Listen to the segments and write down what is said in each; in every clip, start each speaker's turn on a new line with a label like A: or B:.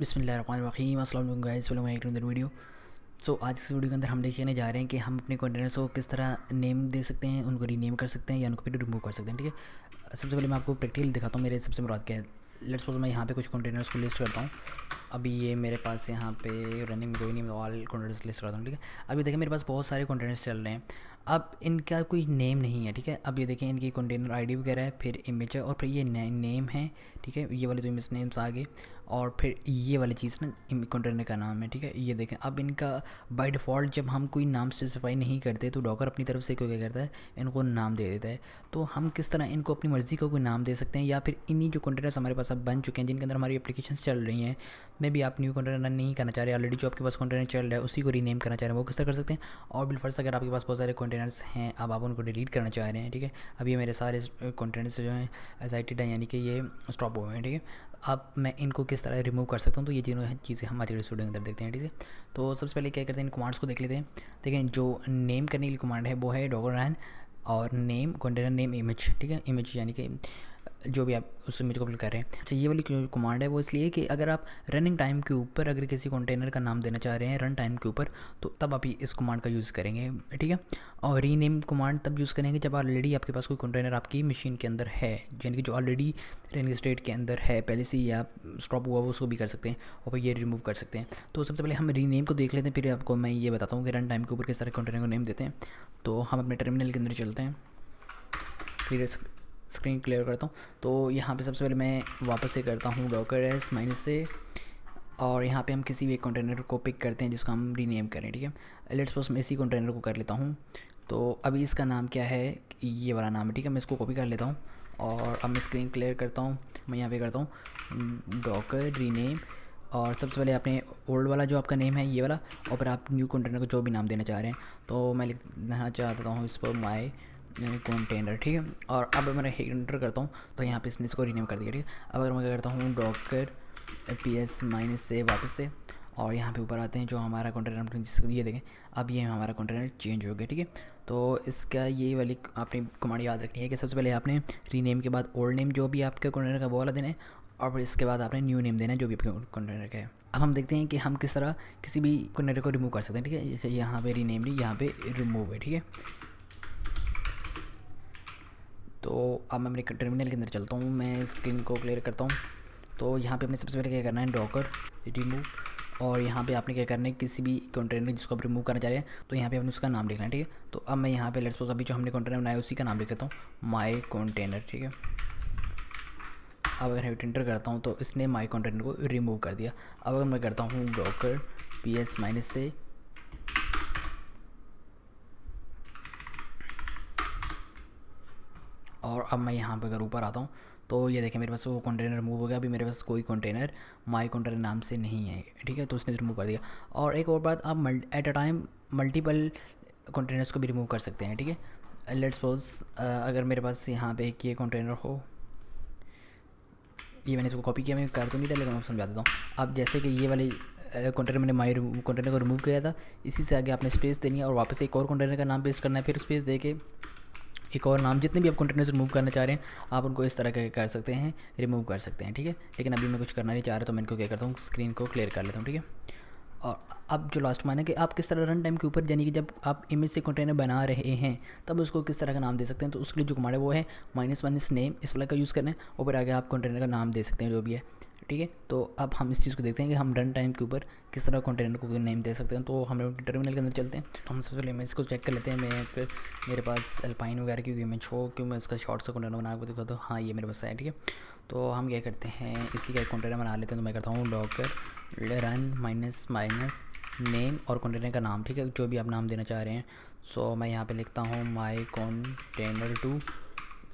A: बिस्मिल्लाहिर्रहमानिर्रहीम, अस्सलाम वालेकुम guys, welcome back to another video. So आज इस वीडियो के अंदर हम देखने जा रहे हैं कि हम अपने कंटेनर्स को किस तरह नेम दे सकते हैं, उनको रीनेम कर सकते हैं या उनको फिर रिमूव कर सकते हैं। ठीक है, सबसे पहले मैं आपको प्रैक्टिकली दिखाता हूँ मेरे सबसे मुराद क्या है। लेट्स सपोज मैं यहाँ पे कुछ कंटेनर्स को लिस्ट करता हूँ। अभी ये मेरे पास यहाँ पे रनिंग में कोई नहीं, मैं ऑल कंटेनर्स लिस्ट करता हूँ। ठीक है, अभी देखिए मेरे पास बहुत सारे कंटेनर्स चल रहे हैं। अब इनका कोई नेम नहीं है। ठीक है, अब ये देखें इनकी कंटेनर आईडी वगैरह है, फिर इमेज है और फिर ये नेम है। ठीक है, ये वाले तो इमेज नेम्स आ गए और फिर ये वाली चीज़ ना कंटेनर का नाम है। ठीक है, ये देखें अब इनका बाय डिफ़ॉल्ट जब हम कोई नाम स्पेसिफाई नहीं करते तो डॉकर अपनी तरफ से क्या करता है, इनको नाम दे देता है। तो हम किस तरह इनको अपनी मर्ज़ी का कोई नाम दे सकते हैं, या फिर इन्हीं जो कंटेनर्स हमारे पास अब बन चुके हैं जिनके अंदर हमारी एप्लीकेशंस चल रही हैं, मे भी आप न्यू कंटेनर रन नहीं करना चाह रहे, ऑलरेडी जो आपके पास कंटेनर चल रहा है उसी को रीनेम करना चाह रहे हैं, वो किस तरह कर सकते हैं। और बिलफर्स अगर आपके पास बहुत सारे कंटेनर्स हैं, अब आप उनको डिलीट करना चाह रहे हैं। ठीक है, अब ये मेरे सारे कंटेनर्स जो हैं एजाइटेड हैं, यानी कि ये स्टॉप हो गए हैं। ठीक है, अब मैं इनको किस तरह रिमूव कर सकता हूँ, तो ये तीनों चीज़ें हम आज के स्टूडियो के अंदर देखते हैं। ठीक है, तो सबसे पहले क्या करते हैं, इन कमांड्स को देख लेते हैं। देखें जो नेम करने की कमांड है वो है डॉगर रन और नेम कंटेनर नेम इमेज। ठीक है, इमेज यानी कि जो भी आप उस इमेज को अपलोड कर रहे हैं। अच्छा, ये वाली कमांड है वो इसलिए कि अगर आप रनिंग टाइम के ऊपर अगर किसी कंटेनर का नाम देना चाह रहे हैं रन टाइम के ऊपर, तो तब आप इस कमांड का यूज़ करेंगे। ठीक है, और रीनेम कमांड तब यूज़ करेंगे जब ऑलरेडी आपके पास कोई कंटेनर आपकी मशीन के अंदर है, यानी कि जो ऑलरेडी रनिंग स्टेट के अंदर है पहले से, या स्टॉप हुआ वो उसको भी कर सकते हैं और फिर ये रिमूव कर सकते हैं। तो सबसे पहले हम रीनेम को देख लेते हैं, फिर आपको मैं ये बताता हूँ कि रन टाइम के ऊपर किस तरह कंटेनर को नेम देते हैं। तो हम अपने टर्मिनल के अंदर चलते हैं, क्लियर स्क्रीन क्लियर करता हूँ। तो यहाँ पे सबसे पहले मैं वापस से करता हूँ डॉकर एस माइनस से, और यहाँ पे हम किसी भी एक कंटेनर को पिक करते हैं जिसको हम रीनेम करें। ठीक है, लेट्स सपोज मैं इसी कंटेनर को कर लेता हूँ। तो अभी इसका नाम क्या है, ये वाला नाम है। ठीक है, मैं इसको कॉपी कर लेता हूँ और अब मैं स्क्रीन क्लियर करता हूँ। मैं यहाँ पे करता हूँ डॉकर रीनेम, और सबसे पहले आपने ओल्ड वाला जो आपका नेम है ये वाला, और फिर आप न्यू कंटेनर को जो भी नाम देना चाह रहे हैं, तो मैं लिखना चाहता हूँ इस पर माई कंटेनर। ठीक है, और अब मैं एंटर करता हूँ तो यहाँ पे इसने इसको रीनेम कर दिया। ठीक है, अब अगर मैं क्या करता हूँ डॉकर पी एस माइनस से वापस से, और यहाँ पे ऊपर आते हैं जो हमारा कंटेनर जिसको ये देखें, अब ये हमारा कंटेनर चेंज हो गया। ठीक है, तो इसका ये वाली आपने कमांड याद रखनी है कि सबसे पहले आपने रीनेम के बाद ओल्ड नेम जो भी आपके कंटेनर का वो वाला देना है, और फिर इसके बाद आपने न्यू नेम देना है जो भी आपके कंटेनर का है। अब हम देखते हैं कि हम किस तरह किसी भी कंटेनर को रिमूव कर सकते हैं। ठीक है, जैसे यहाँ पे रीनेम ली, यहाँ पे रिमूव है। ठीक है, तो अब मैं अपने टर्मिनल के अंदर चलता हूँ, मैं स्क्रीन को क्लियर करता हूँ। तो यहाँ पे अपने सबसे पहले क्या करना है डॉकर रिमूव, और यहाँ पे आपने क्या करना है किसी भी कंटेनर जिसको आप रिमूव करना चाह रहे हैं, तो यहाँ पे आपने उसका नाम लिखना है। ठीक है, तो अब मैं यहाँ पे लेट्स सपोज अभी जो हमने कंटेनर बनाया उसी का नाम लिख लेता हूँ माई कंटेनर। ठीक है, अब अगर मैं एंटर करता हूँ तो इसने माई कंटेनर को रिमूव कर दिया। अब अगर मैं करता हूँ डॉकर पी एस माइनस से, और अब मैं यहाँ पर अगर ऊपर आता हूँ तो ये देखें मेरे पास वो कंटेनर रिमूव हो गया। अभी मेरे पास कोई कंटेनर माई कंटेनर नाम से नहीं है। ठीक है, तो उसने रिमूव कर दिया। और एक और बात, आप at a time multiple containers को भी रिमूव कर सकते हैं। ठीक है, लेट्स सपोज अगर मेरे पास यहाँ पे एक ये कंटेनर हो, ये मैंने इसको कॉपी किया, मैं कर तो नहीं डालेगा, मैं समझा देता हूँ। अब जैसे कि ये वाली कंटेनर मैंने माई कंटेनर को रिमूव किया था, इसी से आगे आपने स्पेस देनी है और वापस एक और कंटेनर का नाम पेस्ट करना है, फिर स्पेस दे के एक और नाम, जितने भी आप कंटेनर्स रिमूव करना चाह रहे हैं आप उनको इस तरह के कर सकते हैं, रिमूव कर सकते हैं। ठीक है, लेकिन अभी मैं कुछ करना नहीं चाह रहा, तो मैं इनको क्या करता हूँ स्क्रीन को क्लियर कर लेता हूँ। ठीक है, और अब जो लास्ट मान है कि आप किस तरह रन टाइम के ऊपर, यानी कि जब आप इमेज से कंटेनर बना रहे हैं तब उसको किस तरह का नाम दे सकते हैं। तो उसके लिए जो कमांड है वो है माइनस माइनस नेम, इस वाला का यूज़ करना है, और फिर आगे आप कंटेनर का नाम दे सकते हैं जो भी है। ठीक है, तो अब हम इस चीज़ को देखते हैं कि हम रन टाइम के ऊपर किस तरह कंटेनर को नेम दे सकते हैं। तो हम टर्मिनल के अंदर चलते हैं, तो हम सबसे पहले इमेज को चेक कर लेते हैं। मैं मेरे पास अल्पाइन वगैरह की इमेज हो, क्यों मैं इसका शॉर्ट सा कंटेनर बना के दिखाता हूँ। हाँ, ये मेरे पास है। ठीक है, तो हम क्या करते हैं इसी का एक कंटेनर बना लेते हैं। तो मैं करता हूँ Docker run minus minus name और कंटेनर का नाम। ठीक है, जो भी आप नाम देना चाह रहे हैं। सो मैं यहाँ पे लिखता हूँ माई कंटेनर 2,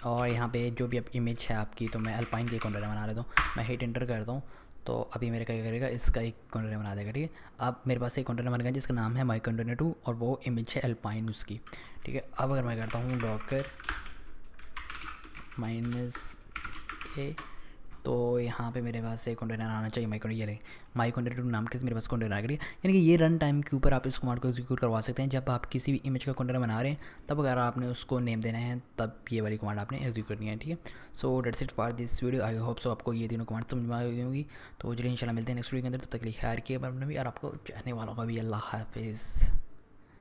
A: और यहाँ पे जो भी आप इमेज है आपकी, तो मैं अल्पाइन के कंटेनर बना लेता हूँ। मैं हिट एंटर करता हूँ तो अभी मेरे क्या करेगा, इसका एक कंटेनर बना देगा। ठीक है, अब मेरे पास एक कंटेनर बन गया जिसका नाम है माई कंटेनर 2 और वो इमेज है अल्पाइन उसकी। ठीक है, अब अगर मैं करता हूँ डॉकर माइनस ए, तो तो यहाँ पे मेरे पास एक कंटेनर आना चाहिए माई कंटेनर नाम के मेरे पास कंटेनर आ गई। यानी कि ये रन टाइम के ऊपर आप इस कमांड को एग्जीक्यूट करवा सकते हैं। जब आप किसी भी इमेज का कंटेनर बना रहे हैं तब अगर आपने उसको नेम देना है तब ये वाली कमांड आपने एग्जीक्यूट करनी है, ठीक है। So that's it for this video. I hope so आपको ये तीनों कमांड समझ में आ गई होगी। तो चलिए इंशाल्लाह मिलते हैं नेक्स्ट वीडियो के अंदर, तब तक के लिए खैर किए और आपको चाहने वालों का भी अल्लाह हाफिज़।